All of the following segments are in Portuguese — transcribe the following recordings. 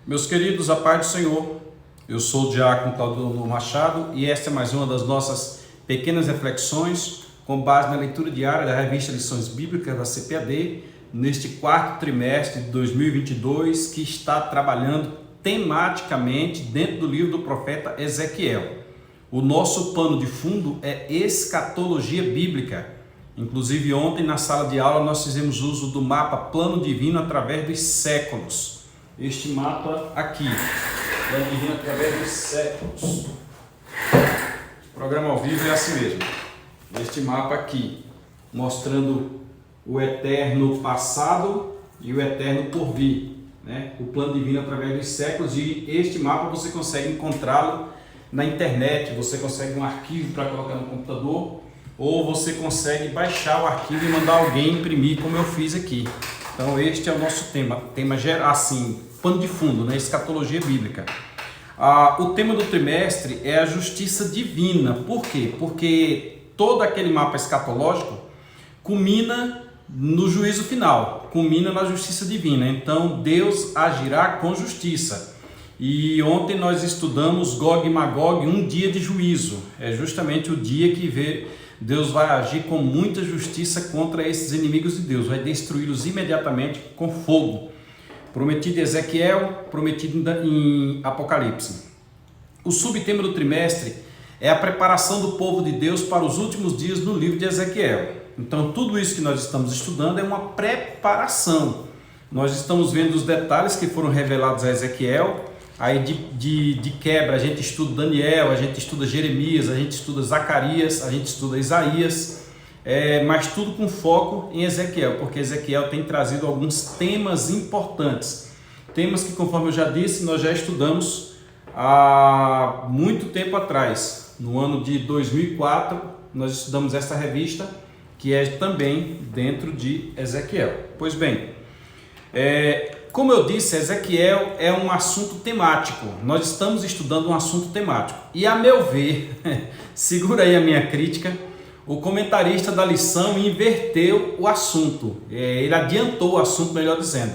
Meus queridos, a paz do Senhor, eu sou o diácono Claudio Machado e esta é mais uma das nossas pequenas reflexões com base na leitura diária da revista Lições Bíblicas da CPAD, neste quarto trimestre de 2022, que está trabalhando tematicamente dentro do livro do profeta Ezequiel. O nosso pano de fundo é escatologia bíblica. Inclusive ontem na sala de aula nós fizemos uso do mapa Plano Divino através dos séculos. Este mapa aqui, Plano Divino através dos séculos. O programa ao vivo é assim mesmo. Este mapa aqui, mostrando o eterno passado e o eterno porvir, né? O Plano Divino através dos séculos, e este mapa você consegue encontrá-lo na internet, você consegue um arquivo para colocar no computador, ou você consegue baixar o arquivo e mandar alguém imprimir, como eu fiz aqui. Então este é o nosso tema assim, pano de fundo, né? Escatologia bíblica. O tema do trimestre é a justiça divina. Por quê? Porque todo aquele mapa escatológico culmina no juízo final, culmina na justiça divina. Então Deus agirá com justiça. E ontem nós estudamos Gog e Magog, um dia de juízo. É justamente o dia que Deus vai agir com muita justiça contra esses inimigos de Deus, vai destruí-los imediatamente com fogo. Prometido em Ezequiel, prometido em Apocalipse. O subtema do trimestre é a preparação do povo de Deus para os últimos dias no livro de Ezequiel. Então tudo isso que nós estamos estudando é uma preparação. Nós estamos vendo os detalhes que foram revelados a Ezequiel. Aí de quebra a gente estuda Daniel, a gente estuda Jeremias, a gente estuda Zacarias, a gente estuda Isaías, mas tudo com foco em Ezequiel, porque Ezequiel tem trazido alguns temas importantes, temas que, conforme eu já disse, nós já estudamos há muito tempo atrás. No ano de 2004 nós estudamos essa revista, que é também dentro de Ezequiel. Pois bem, como eu disse, Ezequiel é um assunto temático. Nós estamos estudando um assunto temático. E a meu ver, segura aí a minha crítica, o comentarista da lição inverteu o assunto. Ele adiantou o assunto, melhor dizendo.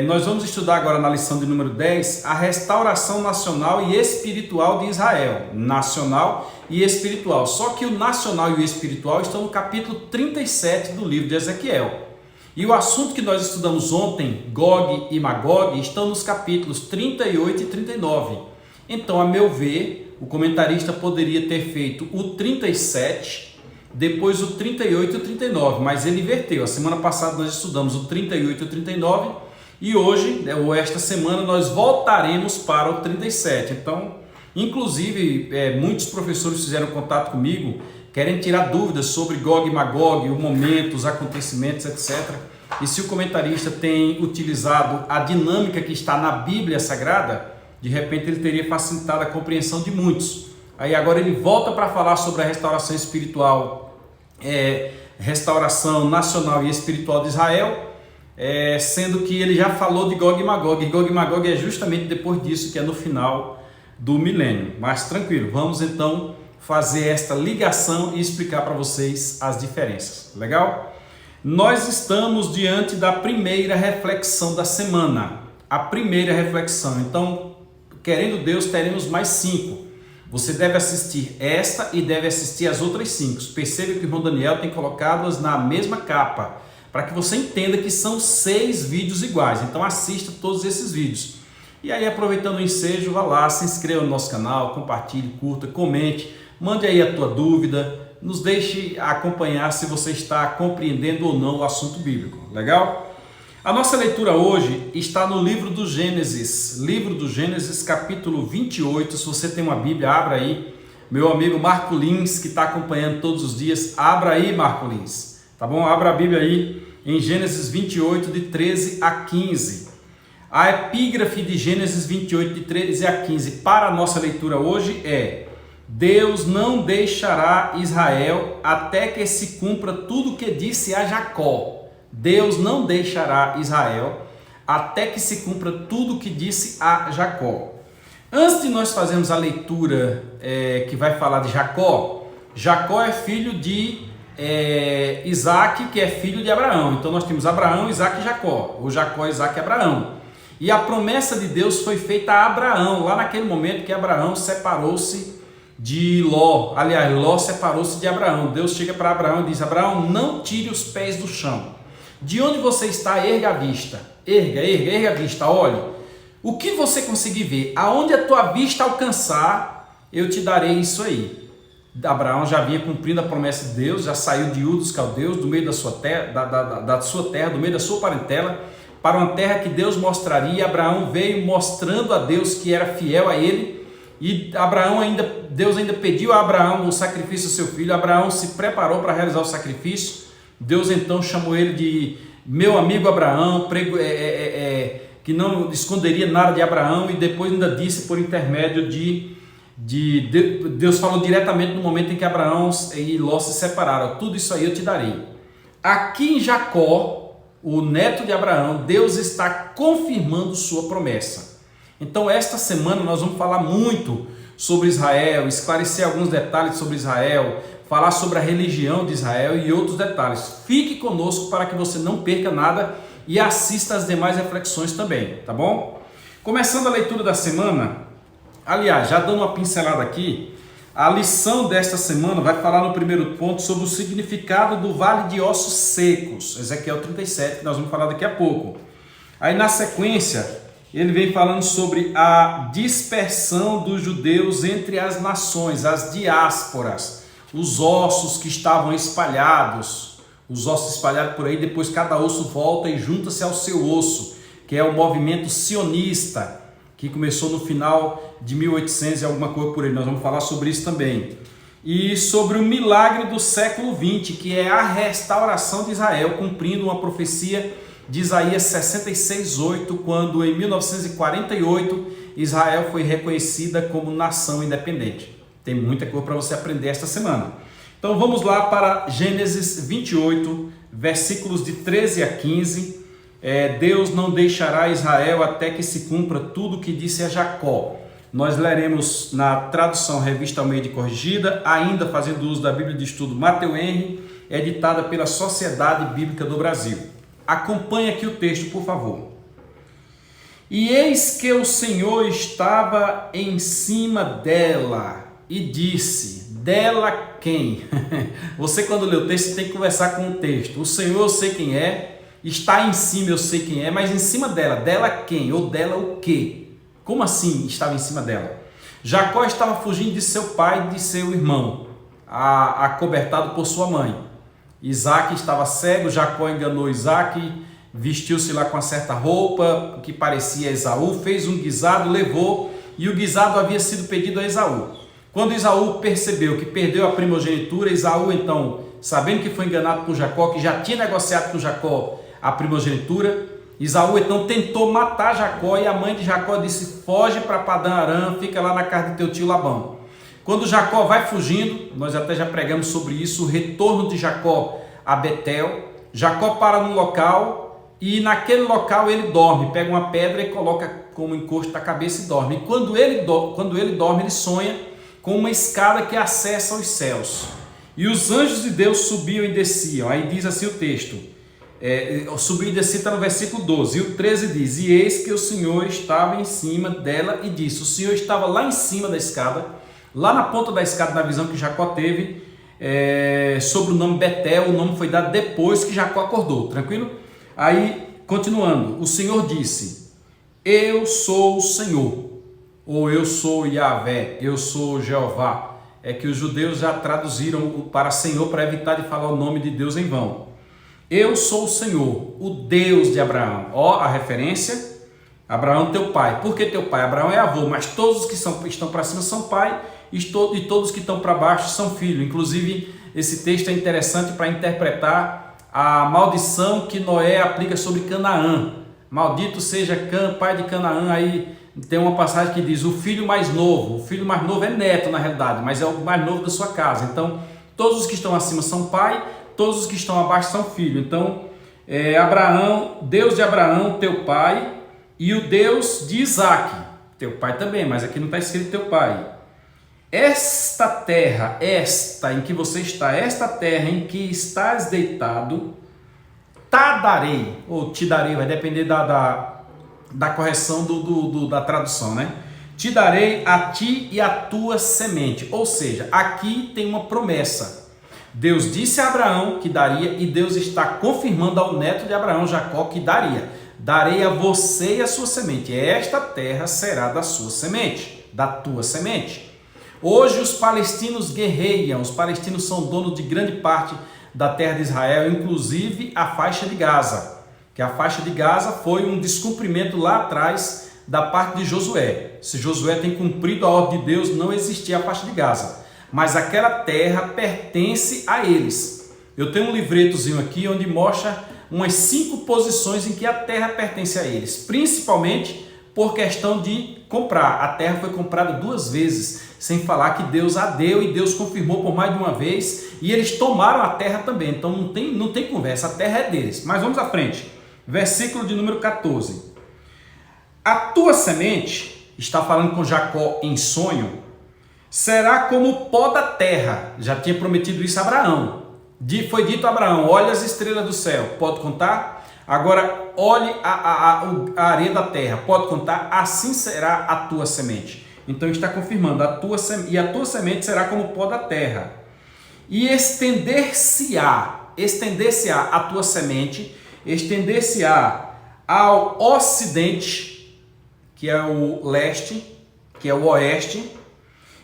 Nós vamos estudar agora na lição de número 10 a restauração nacional e espiritual de Israel. Nacional e espiritual. Só que o nacional e o espiritual estão no capítulo 37 do livro de Ezequiel. E o assunto que nós estudamos ontem, Gog e Magog, estão nos capítulos 38 e 39. Então, a meu ver, o comentarista poderia ter feito o 37, depois o 38 e o 39, mas ele inverteu. A semana passada nós estudamos o 38 e o 39 e hoje, ou esta semana, nós voltaremos para o 37. Então, inclusive, muitos professores fizeram contato comigo, querem tirar dúvidas sobre Gog e Magog, o momento, os acontecimentos, etc. E se o comentarista tem utilizado a dinâmica que está na Bíblia Sagrada, de repente ele teria facilitado a compreensão de muitos. Aí agora ele volta para falar sobre a restauração espiritual, restauração nacional e espiritual de Israel, sendo que ele já falou de Gog e Magog. E Gog e Magog é justamente depois disso, que é no final do milênio. Mas tranquilo, vamos então fazer esta ligação e explicar para vocês as diferenças. Legal? Nós estamos diante da primeira reflexão da semana. A primeira reflexão. Então, querendo Deus, teremos mais 5. Você deve assistir esta e deve assistir as outras 5. Perceba que o irmão Daniel tem colocado-as na mesma capa, para que você entenda que são 6 vídeos iguais. Então, assista todos esses vídeos. E aí, aproveitando o ensejo, vá lá, se inscreva no nosso canal, compartilhe, curta, comente. Mande aí a tua dúvida, nos deixe acompanhar se você está compreendendo ou não o assunto bíblico, legal? A nossa leitura hoje está no livro do Gênesis, capítulo 28, se você tem uma Bíblia, abra aí. Meu amigo Marco Lins, que está acompanhando todos os dias, abra aí, Marco Lins, tá bom? Abra a Bíblia aí em Gênesis 28, de 13 a 15. A epígrafe de Gênesis 28, de 13 a 15, para a nossa leitura hoje é: Deus não deixará Israel até que se cumpra tudo o que disse a Jacó. Deus não deixará Israel até que se cumpra tudo o que disse a Jacó. Antes de nós fazermos a leitura que vai falar de Jacó, Jacó é filho de Isaac, que é filho de Abraão. Então nós temos Abraão, Isaac e Jacó. Ou Jacó, Isaac e Abraão. E a promessa de Deus foi feita a Abraão, lá naquele momento que Abraão separou-se de Ló. Aliás, Ló separou-se de Abraão. Deus chega para Abraão e diz: Abraão, não tire os pés do chão. De onde você está, erga a vista. Erga a vista, olhe. O que você conseguir ver, aonde a tua vista alcançar, eu te darei isso aí. Abraão já vinha cumprindo a promessa de Deus, já saiu de Ur dos Caldeus, do meio da sua terra, do meio da sua parentela, para uma terra que Deus mostraria. Abraão veio mostrando a Deus que era fiel a ele, e Deus ainda pediu a Abraão o sacrifício do seu filho. Abraão se preparou para realizar o sacrifício. Deus então chamou ele de meu amigo Abraão, que não esconderia nada de Abraão, e depois ainda disse por intermédio Deus falou diretamente no momento em que Abraão e Ló se separaram: tudo isso aí eu te darei. Aqui em Jacó, o neto de Abraão, Deus está confirmando sua promessa. Então esta semana nós vamos falar muito sobre Israel, esclarecer alguns detalhes sobre Israel, falar sobre a religião de Israel e outros detalhes. Fique conosco para que você não perca nada e assista as demais reflexões também, tá bom? Começando a leitura da semana. Aliás, já dando uma pincelada aqui, a lição desta semana vai falar no primeiro ponto sobre o significado do vale de ossos secos, Ezequiel 37, que nós vamos falar daqui a pouco. Aí na sequência, ele vem falando sobre a dispersão dos judeus entre as nações, as diásporas, os ossos que estavam espalhados, por aí, depois cada osso volta e junta-se ao seu osso, que é o movimento sionista, que começou no final de 1800 e alguma coisa por aí. Nós vamos falar sobre isso também. E sobre o milagre do século 20, que é a restauração de Israel, cumprindo uma profecia de Isaías 66:8, quando em 1948 Israel foi reconhecida como nação independente. Tem muita coisa para você aprender esta semana. Então vamos lá para Gênesis 28, versículos de 13 a 15. Deus não deixará Israel até que se cumpra tudo o que disse a Jacó. Nós leremos na tradução Revista Almeida Corrigida, ainda fazendo uso da Bíblia de Estudo Mateu Henry, editada pela Sociedade Bíblica do Brasil. Acompanhe aqui o texto, por favor. E eis que o Senhor estava em cima dela e disse: dela quem? Você, quando lê o texto, tem que conversar com o texto. O Senhor eu sei quem é, está em cima eu sei quem é, mas em cima dela quem? Ou dela o quê? Como assim estava em cima dela? Jacó estava fugindo de seu pai e de seu irmão, acobertado por sua mãe. Isaac estava cego, Jacó enganou Isaac, vestiu-se lá com uma certa roupa que parecia Esaú, fez um guisado, levou, e o guisado havia sido pedido a Esaú. Quando Esaú percebeu que perdeu a primogenitura, Esaú então, sabendo que foi enganado por Jacó, que já tinha negociado com Jacó a primogenitura, Esaú então tentou matar Jacó, e a mãe de Jacó disse: foge para Padã Arã, fica lá na casa de teu tio Labão. Quando Jacó vai fugindo, nós até já pregamos sobre isso, o retorno de Jacó a Betel, Jacó para num local, e naquele local ele dorme, pega uma pedra e coloca como encosto da cabeça e dorme. E quando ele dorme, ele sonha com uma escada que acessa os céus. E os anjos de Deus subiam e desciam. Aí diz assim o texto, subir e descer está no versículo 12, e o 13 diz: e eis que o Senhor estava em cima dela e disse. O Senhor estava lá em cima da escada, lá na ponta da escada, na visão que Jacó teve, sobre o nome Betel. O nome foi dado depois que Jacó acordou, tranquilo? Aí, continuando, o Senhor disse: eu sou o Senhor, ou eu sou Yahvé, eu sou Jeová. É que os judeus já traduziram para Senhor para evitar de falar o nome de Deus em vão. Eu sou o Senhor, o Deus de Abraão. Ó, a referência, Abraão teu pai. Por que teu pai? Abraão é avô, mas todos os que estão para cima são pai, e todos que estão para baixo são filho. Inclusive, esse texto é interessante para interpretar a maldição que Noé aplica sobre Canaã. Maldito seja Cã, pai de Canaã. Aí tem uma passagem que diz: o filho mais novo é neto na realidade, mas é o mais novo da sua casa. Então, todos os que estão acima são pai, todos os que estão abaixo são filhos. Então, Abraão, Deus de Abraão, teu pai, e o Deus de Isaac, teu pai também, mas aqui não está escrito teu pai. Esta terra, esta em que você está, esta terra em que estás deitado, te darei, vai depender da correção da tradução, né? Te darei a ti e a tua semente. Ou seja, aqui tem uma promessa. Deus disse a Abraão que daria e Deus está confirmando ao neto de Abraão, Jacó, que daria. Darei a você e a sua semente. Esta terra será da sua semente, da tua semente. Hoje os palestinos guerreiam, os palestinos são donos de grande parte da terra de Israel, inclusive a faixa de Gaza. Que a faixa de Gaza foi um descumprimento lá atrás da parte de Josué. Se Josué tem cumprido a ordem de Deus, não existia a faixa de Gaza. Mas aquela terra pertence a eles. Eu tenho um livretozinho aqui onde mostra umas 5 posições em que a terra pertence a eles. Principalmente por questão de comprar. A terra foi comprada 2 vezes, sem falar que Deus a deu e Deus confirmou por mais de uma vez. E eles tomaram a terra também. Então não tem conversa, a terra é deles. Mas vamos à frente. Versículo de número 14. A tua semente, está falando com Jacó em sonho, será como o pó da terra. Já tinha prometido isso a Abraão. Foi dito a Abraão, olha as estrelas do céu, pode contar? Agora olhe a areia da terra, pode contar? Assim será a tua semente. Então está confirmando, a tua semente será como o pó da terra. E estender-se-á a tua semente, estender-se-á ao ocidente, que é o leste, que é o oeste,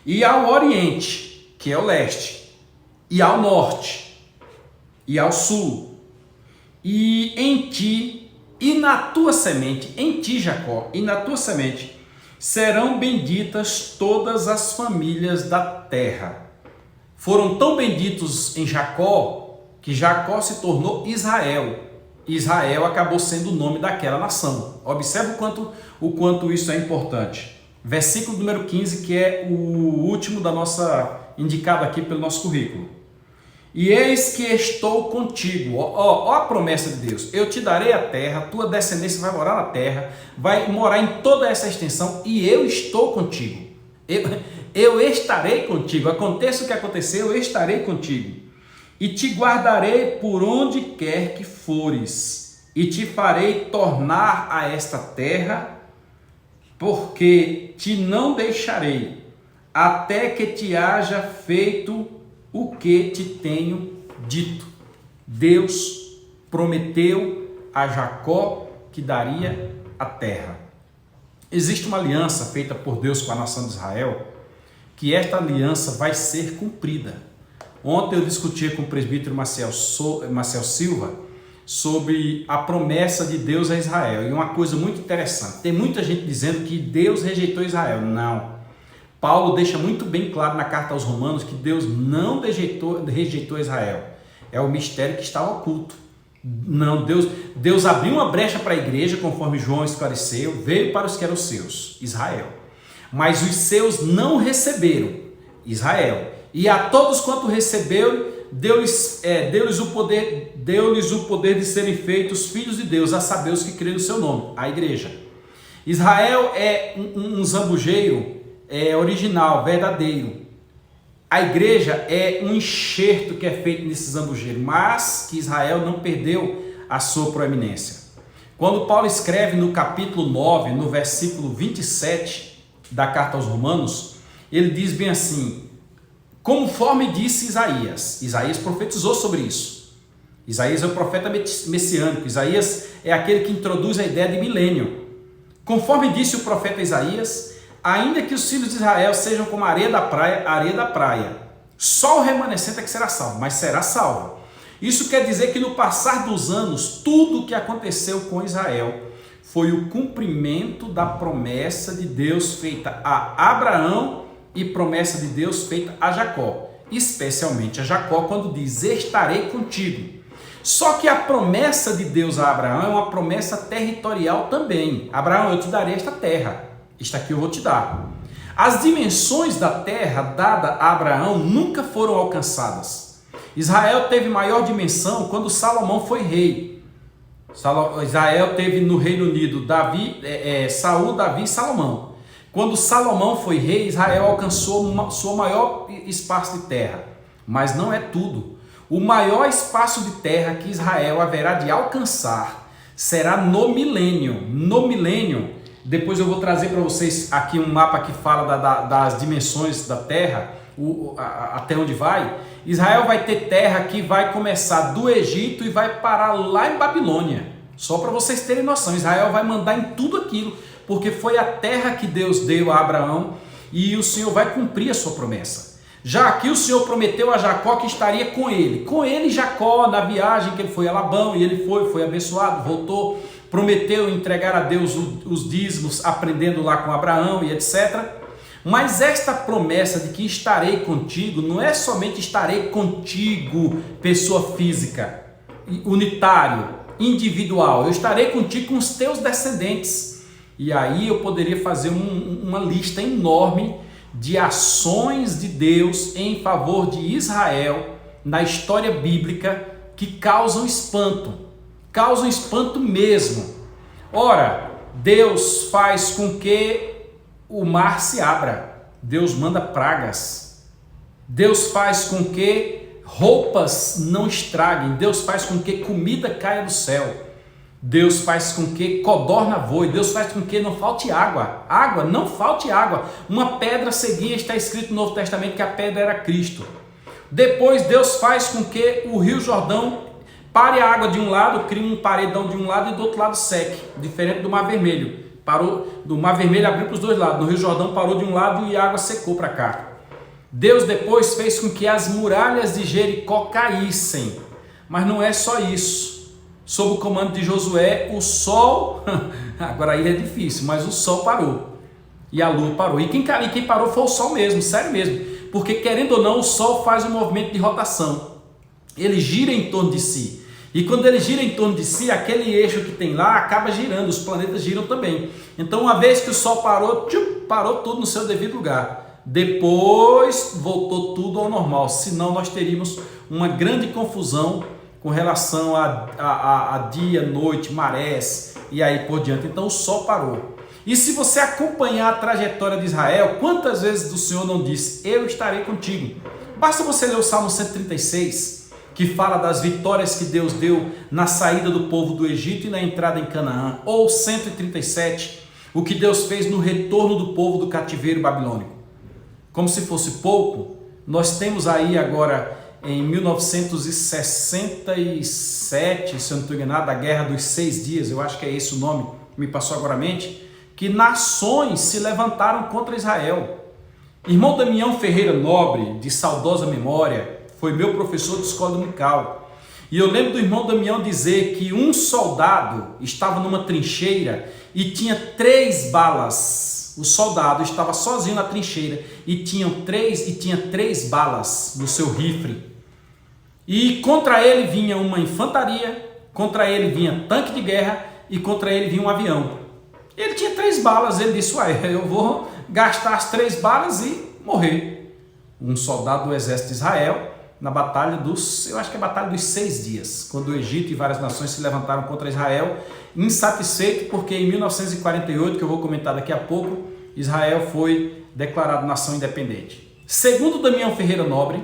e ao oriente, que é o leste, e ao norte, e ao sul. E em ti, e na tua semente, em ti, Jacó, e na tua semente, serão benditas todas as famílias da terra. Foram tão benditos em Jacó, que Jacó se tornou Israel. Israel acabou sendo o nome daquela nação. Observe o quanto isso é importante. Versículo número 15, que é o último da nossa, indicado aqui pelo nosso currículo. E eis que estou contigo. Ó a promessa de Deus. Eu te darei a terra, tua descendência vai morar na terra, vai morar em toda essa extensão, e eu estou contigo. Eu estarei contigo. Aconteça o que acontecer, eu estarei contigo. E te guardarei por onde quer que fores, e te farei tornar a esta terra, porque te não deixarei, até que te haja feito o que te tenho dito. Deus prometeu a Jacó que daria a terra. Existe uma aliança feita por Deus com a nação de Israel, que esta aliança vai ser cumprida. Ontem eu discutia com o presbítero Marcel Silva sobre a promessa de Deus a Israel. E uma coisa muito interessante, tem muita gente dizendo que Deus rejeitou Israel. Não. Paulo deixa muito bem claro na carta aos Romanos que Deus não rejeitou Israel. É o mistério que estava oculto. Não, Deus abriu uma brecha para a igreja, conforme João esclareceu, veio para os que eram seus, Israel. Mas os seus não receberam, Israel. E a todos quanto receberam, deu-lhes o poder de serem feitos filhos de Deus, a saber os que creem no seu nome, a igreja. Israel é um zambujeiro original, verdadeiro. A igreja é um enxerto que é feito nesse zambujeiro, mas que Israel não perdeu a sua proeminência. Quando Paulo escreve no capítulo 9, no versículo 27 da carta aos Romanos, ele diz bem assim: conforme disse Isaías. Isaías profetizou sobre isso. Isaías é o profeta messiânico. Prazo é aquele que introduz a ideia de milênio. Conforme disse o profeta Isaías, ainda que os filhos de Israel sejam como a areia da praia, só o remanescente é que será salvo, mas será salvo. Isso quer dizer que no passar dos anos, tudo o que aconteceu com Israel foi o cumprimento da promessa de Deus feita a Abraão e promessa de Deus feita a Jacó, especialmente a Jacó, quando diz: estarei contigo. Só que a promessa de Deus a Abraão é uma promessa territorial também. Abraão, eu te darei esta terra, isto aqui eu vou te dar. As dimensões da terra dada a Abraão nunca foram alcançadas. Israel teve maior dimensão quando Salomão foi rei. Israel teve no Reino Unido Saul, Davi e Salomão. Quando Salomão foi rei, Israel alcançou seu maior espaço de terra. Mas não é tudo. O maior espaço de terra que Israel haverá de alcançar será no milênio. No milênio, depois eu vou trazer para vocês aqui um mapa que fala das dimensões da terra, até onde vai. Israel vai ter terra que vai começar do Egito e vai parar lá em Babilônia. Só para vocês terem noção, Israel vai mandar em tudo aquilo, porque foi a terra que Deus deu a Abraão e o Senhor vai cumprir a sua promessa. Já aqui o Senhor prometeu a Jacó que estaria com ele Jacó na viagem que ele foi a Labão, e ele foi abençoado, voltou, prometeu entregar a Deus os dízimos, aprendendo lá com Abraão e etc. Mas esta promessa de que estarei contigo, não é somente estarei contigo, pessoa física, unitário, individual, eu estarei contigo com os teus descendentes. E aí eu poderia fazer uma lista enorme de ações de Deus em favor de Israel na história bíblica que causam espanto mesmo. Ora, Deus faz com que o mar se abra, Deus manda pragas, Deus faz com que roupas não estraguem, Deus faz com que comida caia do céu, Deus faz com que codorna voe, Deus faz com que não falte água, não falte água. Uma pedra seguia, está escrito no Novo Testamento que a pedra era Cristo. Depois Deus faz com que o Rio Jordão pare a água de um lado, crie um paredão de um lado e do outro lado seque, diferente do Mar Vermelho. Parou, do Mar Vermelho abriu para os dois lados, no Rio Jordão parou de um lado e a água secou para cá. Deus depois fez com que as muralhas de Jericó caíssem, mas não é só isso. Sob o comando de Josué, o sol, agora aí é difícil, mas o sol parou e a lua parou. E quem parou foi o sol mesmo, sério mesmo, porque querendo ou não, o sol faz um movimento de rotação, ele gira em torno de si. E quando ele gira em torno de si, aquele eixo que tem lá acaba girando, os planetas giram também. Então, uma vez que o Sol parou, parou tudo no seu devido lugar. Depois voltou tudo ao normal, senão nós teríamos uma grande confusão com relação a dia, noite, marés e aí por diante. Então, o Sol parou. E se você acompanhar a trajetória de Israel, quantas vezes o Senhor não disse, eu estarei contigo? Basta você ler o Salmo 136, que fala das vitórias que Deus deu na saída do povo do Egito e na entrada em Canaã, ou 137, o que Deus fez no retorno do povo do cativeiro babilônico. Como se fosse pouco, nós temos aí agora, em 1967, se eu não estou enganado, a Guerra dos 6 Dias, eu acho que é esse o nome, me passou agora a mente, que nações se levantaram contra Israel. Irmão Damião Ferreira Nobre, de saudosa memória, foi meu professor de escola dominical. E eu lembro do irmão Damião dizer que um soldado estava numa trincheira e tinha 3 balas. O soldado estava sozinho na trincheira e tinha 3 balas no seu rifle. E contra ele vinha uma infantaria, contra ele vinha tanque de guerra e contra ele vinha um avião. Ele tinha 3 balas, ele disse, eu vou gastar as 3 balas e morrer. Um soldado do exército de Israel, na batalha eu acho que é a batalha dos 6 dias, quando o Egito e várias nações se levantaram contra Israel, insatisfeito porque em 1948, que eu vou comentar daqui a pouco, Israel foi declarado nação independente. Segundo Damião Ferreira Nobre,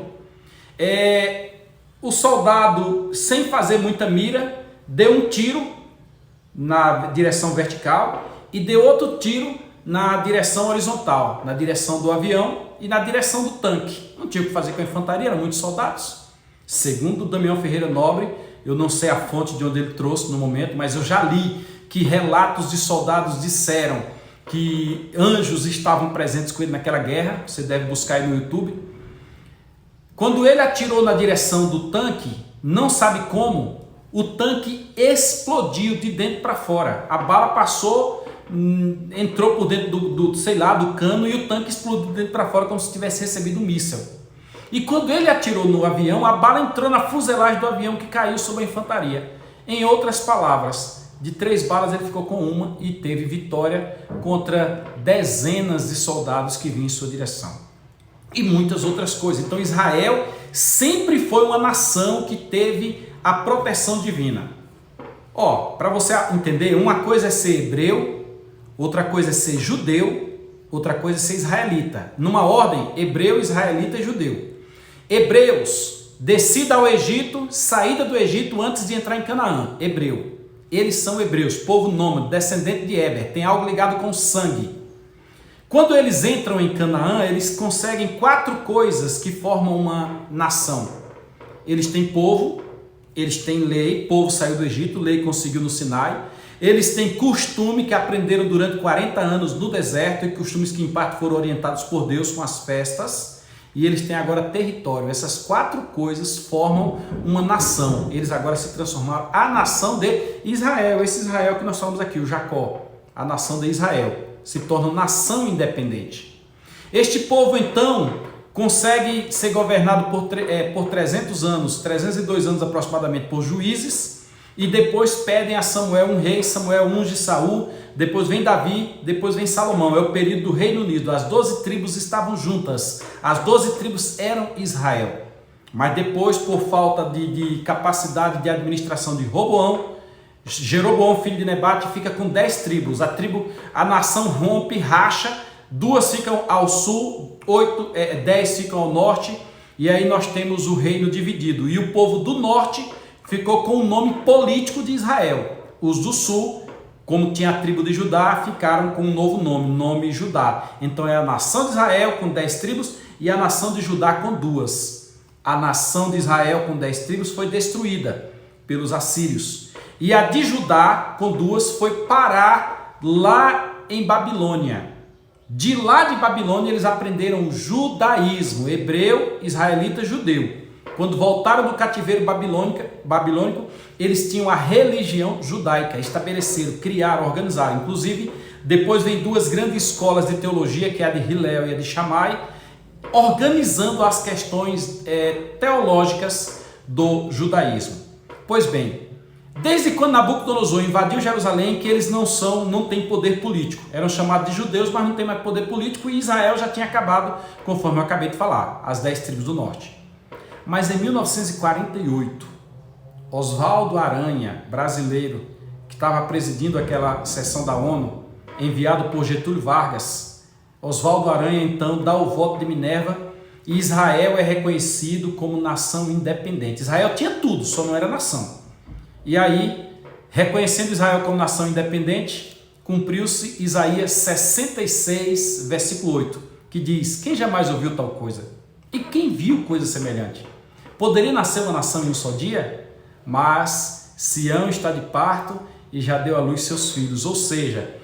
o soldado, sem fazer muita mira, deu um tiro na direção vertical e deu outro tiro na direção horizontal, na direção do avião e na direção do tanque. Não tinha o que fazer com a infantaria, eram muitos soldados. Segundo Damião Ferreira Nobre, eu não sei a fonte de onde ele trouxe no momento, mas eu já li que relatos de soldados disseram que anjos estavam presentes com ele naquela guerra, você deve buscar aí no YouTube. Quando ele atirou na direção do tanque, não sabe como, o tanque explodiu de dentro para fora. A bala passou, entrou por dentro do cano e o tanque explodiu de dentro para fora como se tivesse recebido um míssil. E quando ele atirou no avião, a bala entrou na fuselagem do avião que caiu sobre a infantaria. Em outras palavras, de 3 balas ele ficou com uma e teve vitória contra dezenas de soldados que vinham em sua direção. E muitas outras coisas. Então Israel sempre foi uma nação que teve a proteção divina. Para você entender, uma coisa é ser hebreu, outra coisa é ser judeu, outra coisa é ser israelita. Numa ordem, hebreu, israelita e judeu. Hebreus, descida ao Egito, saída do Egito antes de entrar em Canaã, hebreu. Eles são hebreus, povo nômade, descendente de Éber, tem algo ligado com sangue. Quando eles entram em Canaã, eles conseguem 4 coisas que formam uma nação. Eles têm povo, eles têm lei, povo saiu do Egito, lei conseguiu no Sinai. Eles têm costume que aprenderam durante 40 anos no deserto e costumes que em parte foram orientados por Deus com as festas. E eles têm agora território. Essas 4 coisas formam uma nação. Eles agora se transformaram a nação de Israel. Esse Israel que nós falamos aqui, o Jacó, a nação de Israel, se torna nação independente. Este povo então consegue ser governado por 300 anos, 302 anos aproximadamente por juízes, e depois pedem a Samuel um rei. Samuel unge Saul, depois vem Davi, depois vem Salomão. É o período do Reino Unido. As 12 tribos estavam juntas, as 12 tribos eram Israel. Mas depois, por falta de capacidade de administração de Jeroboão, filho de Nebate, fica com 10 tribos. A nação rompe, racha, 2 ficam ao sul, 10 ficam ao norte, e aí nós temos o reino dividido. E o povo do norte ficou com o nome político de Israel. Os do sul, como tinha a tribo de Judá, ficaram com um novo nome Judá. Então é a nação de Israel com 10 tribos e a nação de Judá com 2. A nação de Israel com 10 tribos foi destruída pelos assírios. E a de Judá com 2 foi parar lá em Babilônia. De lá de Babilônia eles aprenderam o judaísmo, hebreu, israelita, judeu. Quando voltaram do cativeiro babilônico, eles tinham a religião judaica, estabeleceram, criaram, organizaram. Inclusive, depois vem 2 grandes escolas de teologia, que é a de Hillel e a de Shammai, organizando as questões teológicas do judaísmo. Pois bem, desde quando Nabucodonosor invadiu Jerusalém, que eles não têm poder político. Eram chamados de judeus, mas não têm mais poder político, e Israel já tinha acabado, conforme eu acabei de falar, as 10 tribos do norte. Mas em 1948, Oswaldo Aranha, brasileiro, que estava presidindo aquela sessão da ONU, enviado por Getúlio Vargas, Oswaldo Aranha então dá o voto de Minerva e Israel é reconhecido como nação independente. Israel tinha tudo, só não era nação. E aí, reconhecendo Israel como nação independente, cumpriu-se Isaías 66, versículo 8, que diz: quem jamais ouviu tal coisa? E quem viu coisa semelhante? Poderia nascer uma nação em um só dia? Mas Sião está de parto e já deu à luz seus filhos. Ou seja,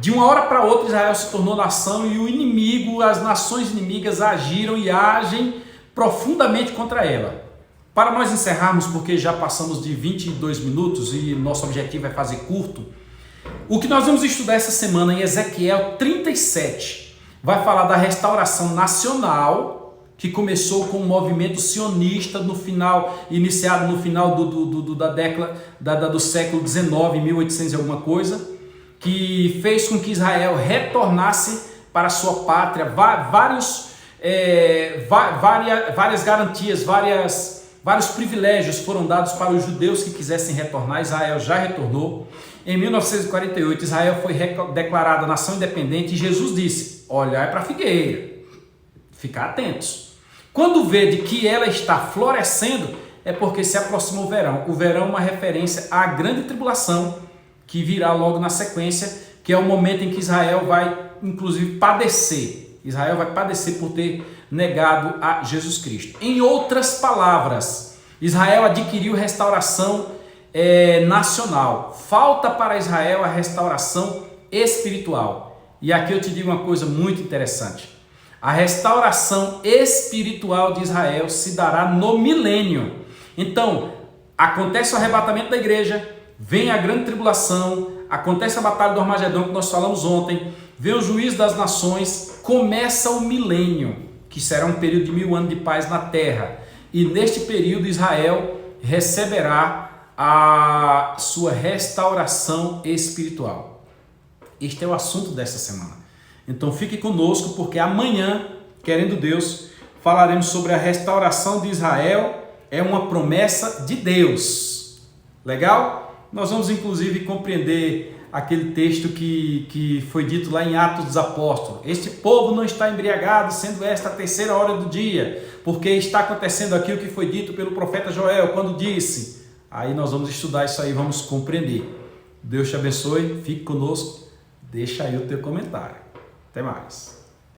de uma hora para outra Israel se tornou nação e o inimigo, as nações inimigas agiram e agem profundamente contra ela. Para nós encerrarmos, porque já passamos de 22 minutos e nosso objetivo é fazer curto, o que nós vamos estudar essa semana em Ezequiel 37 vai falar da restauração nacional, que começou com um movimento sionista iniciado no final do século XIX, 1800 e alguma coisa, que fez com que Israel retornasse para a sua pátria. Várias garantias, vários privilégios foram dados para os judeus que quisessem retornar. Israel já retornou. Em 1948, Israel foi declarada nação independente e Jesus disse: olhai para a figueira, ficar atentos. Quando vê de que ela está florescendo, é porque se aproxima o verão. O verão é uma referência à grande tribulação que virá logo na sequência, que é o momento em que Israel vai, inclusive, padecer. Israel vai padecer por ter negado a Jesus Cristo. Em outras palavras, Israel adquiriu restauração nacional. Falta para Israel a restauração espiritual. E aqui eu te digo uma coisa muito interessante. A restauração espiritual de Israel se dará no milênio. Então, acontece o arrebatamento da igreja, vem a grande tribulação, acontece a batalha do Armagedão que nós falamos ontem, vem o juízo das nações, começa o milênio, que será um período de 1000 anos de paz na terra. E neste período Israel receberá a sua restauração espiritual. Este é o assunto desta semana. Então fique conosco, porque amanhã, querendo Deus, falaremos sobre a restauração de Israel. É uma promessa de Deus. Legal? Nós vamos inclusive compreender aquele texto que foi dito lá em Atos dos Apóstolos. Este povo não está embriagado, sendo esta a 3ª hora do dia, porque está acontecendo aquilo que foi dito pelo profeta Joel, quando disse: Aí nós vamos estudar isso aí, vamos compreender. Deus te abençoe, fique conosco, deixa aí o teu comentário. Até mais.